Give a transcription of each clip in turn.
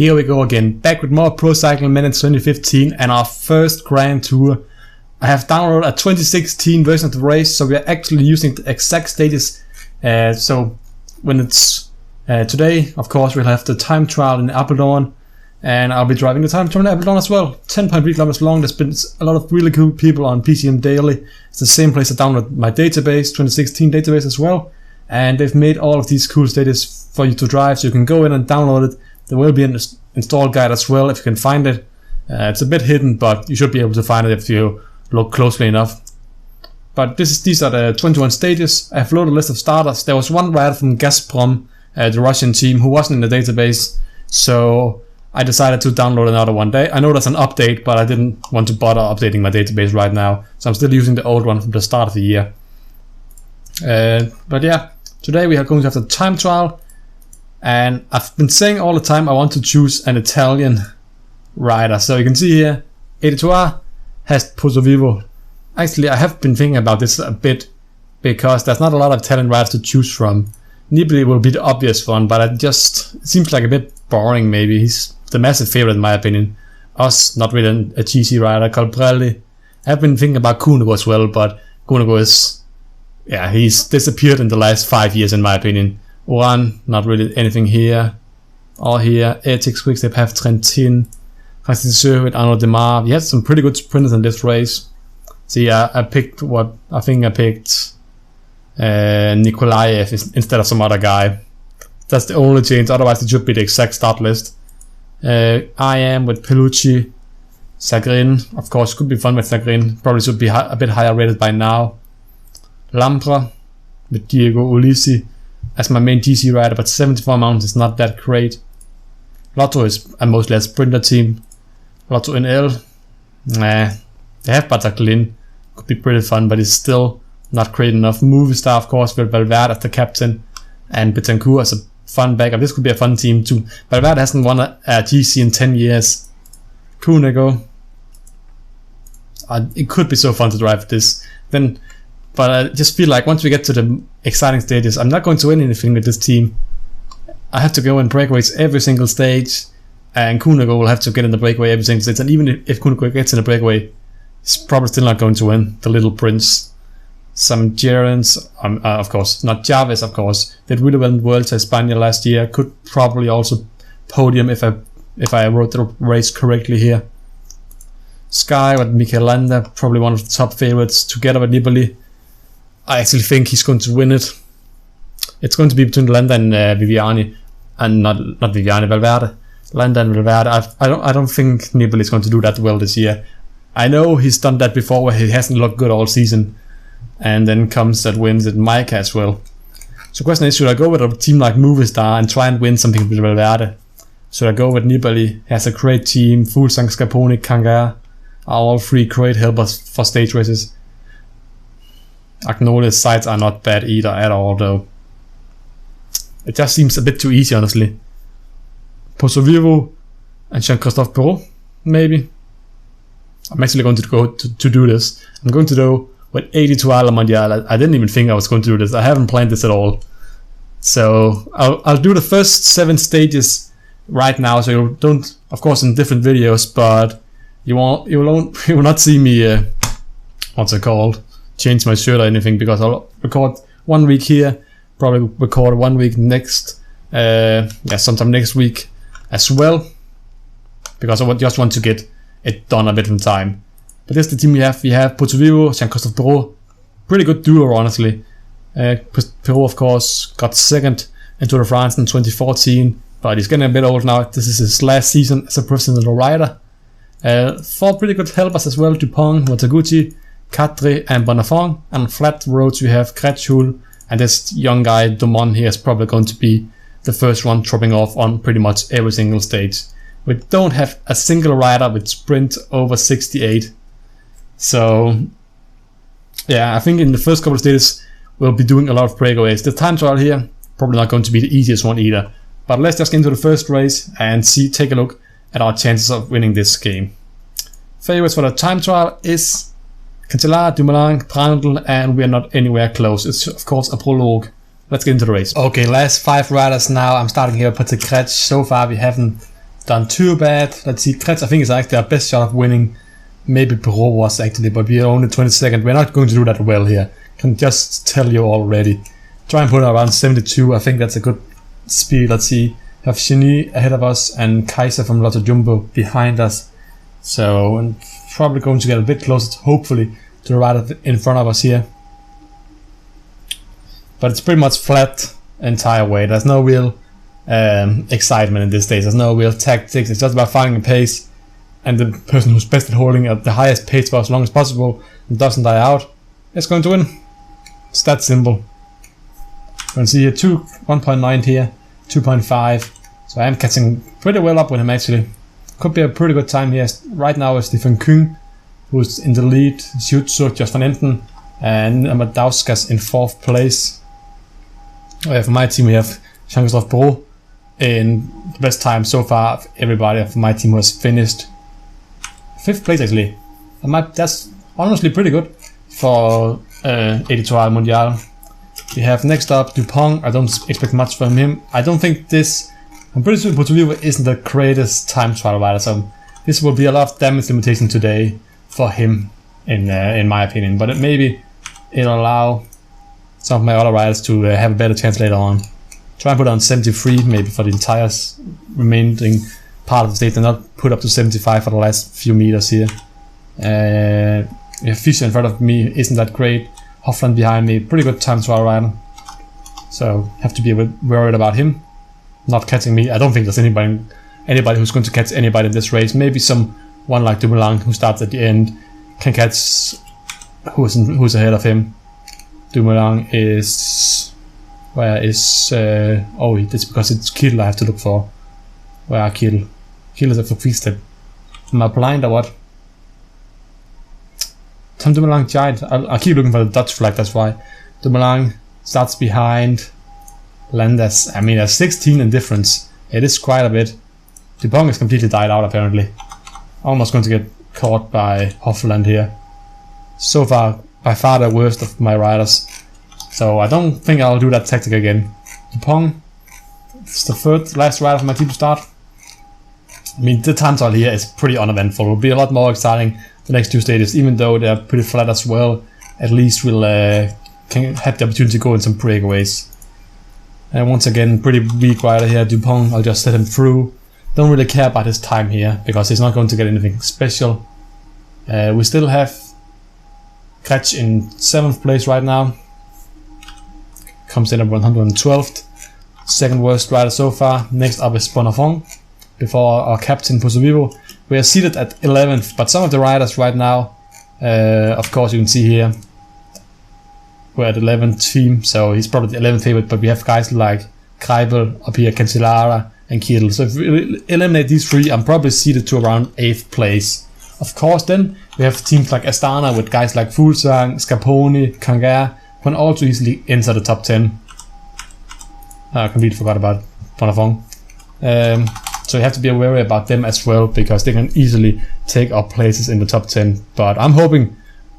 Here we go again, back with more Pro Cycling Minutes 2015 and our first Grand Tour. I have downloaded a 2016 version of the race, so we are actually using the exact stages. So when it's today, of course, we'll have the time trial in Apeldoorn, and I'll be driving the time trial in Apeldoorn as well. 10.3 kilometers long. There's been a lot of really cool people on PCM Daily. It's the same place I downloaded my database, 2016 database as well. And they've made all of these cool stages for you to drive, so you can go in and download it. There will be an install guide as well if you can find it. It's a bit hidden, but you should be able to find it if you look closely enough. But these are the 21 stages. I've loaded a list of starters. There was one rider from Gazprom, the Russian team, who wasn't in the database, so I decided to download another one. I know there's an update, but I didn't want to bother updating my database right now, so I'm still using the old one from the start of the year. But yeah, today we are going to have the time trial. And I've been saying all the time I want to choose an Italian rider. So you can see here, Editoire has Pozzovivo. Actually, I have been thinking about this a bit because there's not a lot of Italian riders to choose from. Nibali will be the obvious one, but it seems like a bit boring maybe. He's the massive favorite in my opinion. Us, not really a GC rider. Colbrelli. I have been thinking about Cunego as well, but Cunego he's disappeared in the last 5 years in my opinion. One, not really anything here or here. Ethics Quickstep have Trentin, Francisco with Arnaud Demar. We had some pretty good sprinters in this race. So yeah, I picked Nikolaev instead of some other guy. That's the only change, otherwise it should be the exact start list. I am with Pelucci, Sagrin, of course could be fun with Sagrin, probably should be a bit higher rated by now. Lampra with Diego Ulisi as my main GC rider, but 74 mounts is not that great. Lotto is mostly a sprinter team. Lotto NL, they have Bataglin, could be pretty fun, but it's still not great enough. Movistar, of course, with Valverde as the captain, and Betancourt as a fun backup. This could be a fun team too. Valverde hasn't won a GC in 10 years. Cunego, it could be so fun to drive this. But I just feel like once we get to the exciting stages, I'm not going to win anything with this team. I have to go in breakaways every single stage, and Cunego will have to get in the breakaway every single stage. And even if Cunego gets in the breakaway, he's probably still not going to win. The little prince. Some Gerrans, of course, not Chavez, of course, did really well in World to España last year. Could probably also podium if I wrote the race correctly here. Sky with Mikel Landa, probably one of the top favorites, together with Nibali. I actually think he's going to win it. It's going to be between Landa and Viviani, and not Viviani, Valverde. Landa and Valverde. I don't think Nibali is going to do that well this year. I know he's done that before, where he hasn't looked good all season, and then comes that wins at Maika as well. So the question is, should I go with a team like Movistar and try and win something with Valverde? Should I go with Nibali? He has a great team. Fuglsang, Scarponi, Kangar are all three great helpers for stage races. Agnoli's sides are not bad either at all though. It just seems a bit too easy, honestly. Pozzovivo and Jean-Christophe Perrault, maybe. I'm actually going to go to do this. I'm going to go with 82 La Mondiale. I didn't even think I was going to do this. I haven't planned this at all. So I'll do the first 7 stages right now, so you don't, of course, in different videos, but you will not see me what's it called? Change my shirt or anything, because I'll record 1 week here, probably record 1 week next, sometime next week as well, because I just want to get it done a bit in time. But this is the team we have. We have Pozzovivo, Jean-Christophe Perrault, pretty good duo honestly. Perrault of course got second in Tour de France in 2014, but he's getting a bit old now. This is his last season as a professional rider. 4 pretty good helpers as well: Dupont, Wataguchi, Cadre and Bonafont. And on flat roads we have Kretschul, and this young guy Dumont here is probably going to be the first one dropping off on pretty much every single stage. We don't have a single rider with sprint over 68. So yeah, I think in the first couple of stages we'll be doing a lot of breakaways. The time trial here, probably not going to be the easiest one either. But let's just get into the first race and take a look at our chances of winning this game. Favorites for the time trial is Cancellara, Dumoulin, Brandl, and we are not anywhere close. It's of course a prologue. Let's get into the race. Okay, last 5 riders now. I'm starting here with Patrick Kretsch. So far we haven't done too bad. Let's see, Kretz I think is actually our best shot of winning. Maybe Perot was actually, but we are only 22nd. We're not going to do that well here. Can just tell you already. Try and put it around 72. I think that's a good speed. Let's see. We have Genie ahead of us and Kaiser from Lotto Jumbo behind us. So I'm probably going to get a bit closer, hopefully, to the rider in front of us here. But it's pretty much flat entire way. There's no real excitement in this stage. There's no real tactics. It's just about finding a pace, and the person who's best at holding at the highest pace for as long as possible and doesn't die out is going to win. It's that simple. You can see here 1.9 here, 2.5. So I am catching pretty well up with him actually. Could be a pretty good time here. Right now is Stefan Küng, who's in the lead. Schutzer, Jost van Enten, and Amadauskas in 4th place. For my team we have Jean-Christophe Perot in the best time so far. Everybody of my team was finished 5th place actually. That's honestly pretty good for Editorial Mondial. We have next up Dupont. I don't expect much from him. I don't think this. I'm pretty sure Portolivo isn't the greatest time trial rider, so this will be a lot of damage limitation today for him, in my opinion. But maybe it'll allow some of my other riders to have a better chance later on. Try and put on 73 maybe for the entire remaining part of the stage, and not put up to 75 for the last few meters here. We have Fischer in front of me, isn't that great. Hoffland behind me, pretty good time trial rider. So have to be a bit worried about him not catching me. I don't think there's anybody who's going to catch anybody in this race. Maybe someone like Dumoulin who starts at the end can catch who's ahead of him. Dumoulin is... Where is... oh, it's because it's Kiel I have to look for. Where are Kiel? Kiel is a Quickstep. Am I blind or what? Tom Dumoulin giant. I keep looking for the Dutch flag, that's why. Dumoulin starts behind Landes. I mean, there's 16 in difference. It is quite a bit. Dupont is completely died out apparently. Almost going to get caught by Hoffland here. So far, by far the worst of my riders. So I don't think I'll do that tactic again. Dupont, it's the last rider for my team to start. I mean, the time trial here is pretty uneventful. It will be a lot more exciting the next 2 stages, even though they're pretty flat as well. At least we'll can have the opportunity to go in some breakaways. And once again, pretty weak rider here, Dupont. I'll just set him through. Don't really care about his time here because he's not going to get anything special. We still have Kretsch in 7th place right now. Comes in at 112th. Second worst rider so far. Next up is Bonafont. Before our captain Pozzovivo. We are seated at 11th, but some of the riders right now, of course you can see here, we're at 11th team, so he's probably the 11th favorite, but we have guys like Kreibel up here, Cancellara and Kiel. So if we eliminate these 3, I'm probably seated to around 8th place. Of course then, we have teams like Astana with guys like Fuglsang, Scarponi, Kangar, who can also easily enter the top 10. I completely forgot about Bonafont. So you have to be wary about them as well, because they can easily take up places in the top 10. But I'm hoping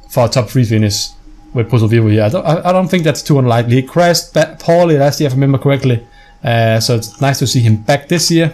for a top 3 finish with Pozzovivo here. I don't think that's too unlikely. He crashed poorly last year, if I remember correctly. So it's nice to see him back this year.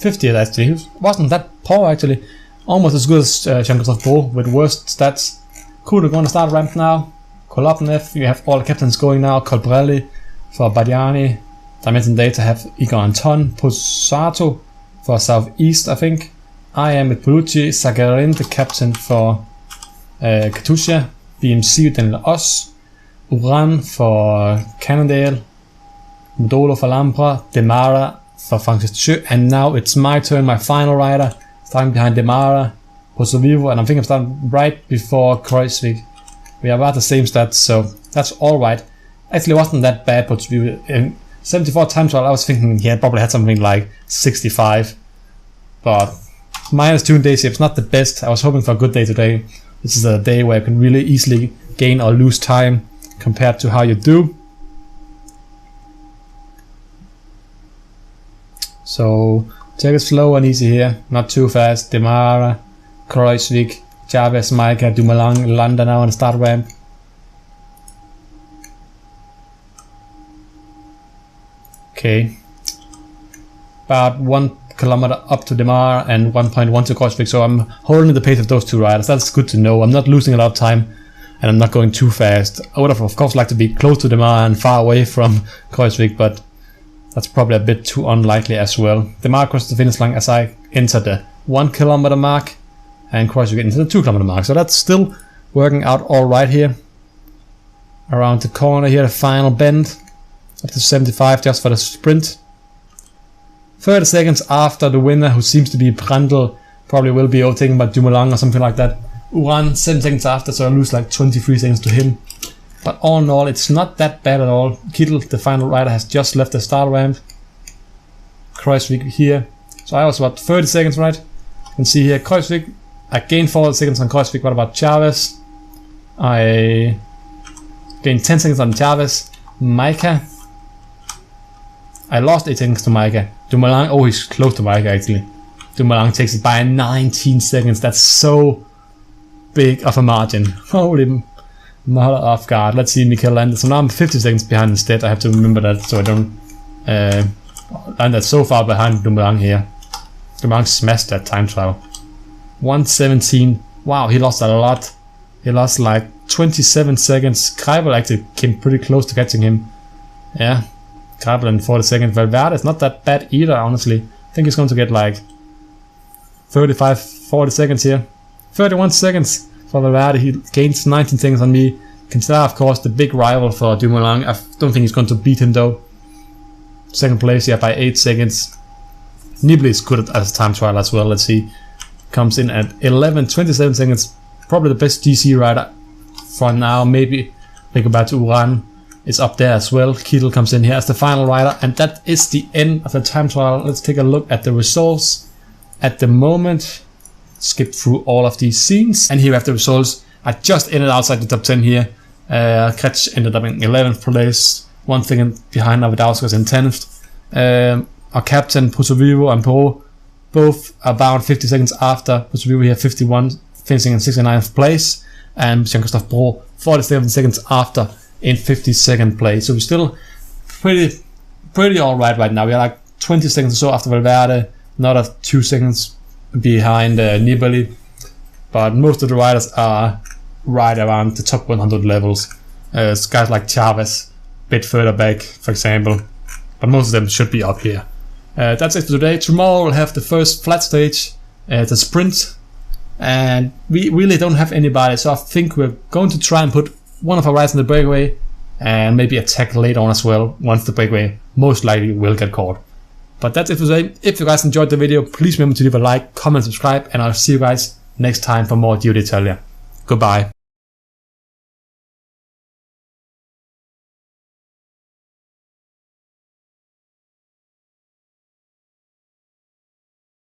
50th actually. He wasn't that poor actually. Almost as good as Jean-Christophe Perot with worst stats. Cool, we're going to start ramp now. Kolobnev, you have all the captains going now. Colbrelli for Bardiani. Dimension Data have Igor Anton. Pozzato for Southeast, I think. I am with Palucci. Zagarin, the captain for Katusha. BMC, Daniel Oss. Uran for Cannondale. Modolo for Lampra. Demara for Francis Chu. And now it's my turn, my final rider. Starting behind Demara, Pozzovivo, and I think I'm starting right before Kreuzvik. We have about the same stats, so that's alright. Actually, it wasn't that bad, Pozzovivo. In 74 time trial, I was thinking he had probably had something like 65. But -2 in day shape is not the best. I was hoping for a good day today. This is a day where you can really easily gain or lose time compared to how you do. So take it slow and easy here, not too fast. Demara, Kreuzvik, Chavez, Maika, Dumoulin, Landa now on the start ramp. Okay. About 1 kilometer up to Demar and 1.1 to Kreuzvik, so I'm holding the pace of those two riders. That's good to know. I'm not losing a lot of time and I'm not going too fast. I would have of course liked to be close to Demar and far away from Kreuzvik, but that's probably a bit too unlikely as well. Demar crossed the finish line as I enter the 1 kilometer mark and Kreuzvik into the 2 kilometer mark, so that's still working out alright here. Around the corner here, the final bend up to 75 just for the sprint. 30 seconds after the winner, who seems to be Brandl, probably will be overtaken by Dumoulin or something like that. Uran 7 seconds after, so I lose like 23 seconds to him. But all in all, it's not that bad at all. Kittel, the final rider, has just left the start ramp. Kreuzvik here. So I was about 30 seconds, right? You can see here, Kreuzvik, I gained 40 seconds on Kreuzvik. What about Chavez? I gained 10 seconds on Chavez. Maika, I lost 8 seconds to Maika. Dumoulin, oh, he's close to Maika actually. Dumoulin takes it by 19 seconds. That's so big of a margin. Holy mother of God. Let's see Mikel Landa. So now I'm 50 seconds behind instead. I have to remember that so I don't land that so far behind Dumoulin here. Dumoulin smashed that time trial. 1:17. Wow, he lost a lot. He lost like 27 seconds. Greipel actually came pretty close to catching him. Yeah. Greipel in 40 seconds. Valverde is not that bad either, honestly. I think he's going to get like 35, 40 seconds here. 31 seconds for Valverde. He gains 19 seconds on me. Quintana, of course, the big rival for Dumoulin. I don't think he's going to beat him though. Second place here by 8 seconds. Nibali is good at a time trial as well. Let's see. Comes in at 27 seconds. Probably the best GC rider for now. Maybe Rigoberto Uran is up there as well. Kittel comes in here as the final rider, and that is the end of the time trial. Let's take a look at the results at the moment. Skip through all of these scenes, and here we have the results. I just ended outside the top 10 here. Kretsch ended up in 11th place, 1 second behind Navidauskas in 10th. Our captain Pozzovivo and Pro both about 50 seconds after. Pozzovivo here 51, finishing in 69th place, and Jean-Christophe Pro 47 seconds after in 52nd place. So we're still pretty alright right now. We are like 20 seconds or so after Valverde, another 2 seconds behind Nibali, but most of the riders are right around the top 100 levels. Guys like Chavez, a bit further back, for example, but most of them should be up here. That's it for today. Tomorrow we'll have the first flat stage, the sprint, and we really don't have anybody, so I think we're going to try and put one of our riders in the breakaway and maybe attack later on as well once the breakaway most likely will get caught. But that's it for today. If you guys enjoyed the video, please remember to leave a like, comment, subscribe, and I'll see you guys next time for more Giro d'Italia. Goodbye.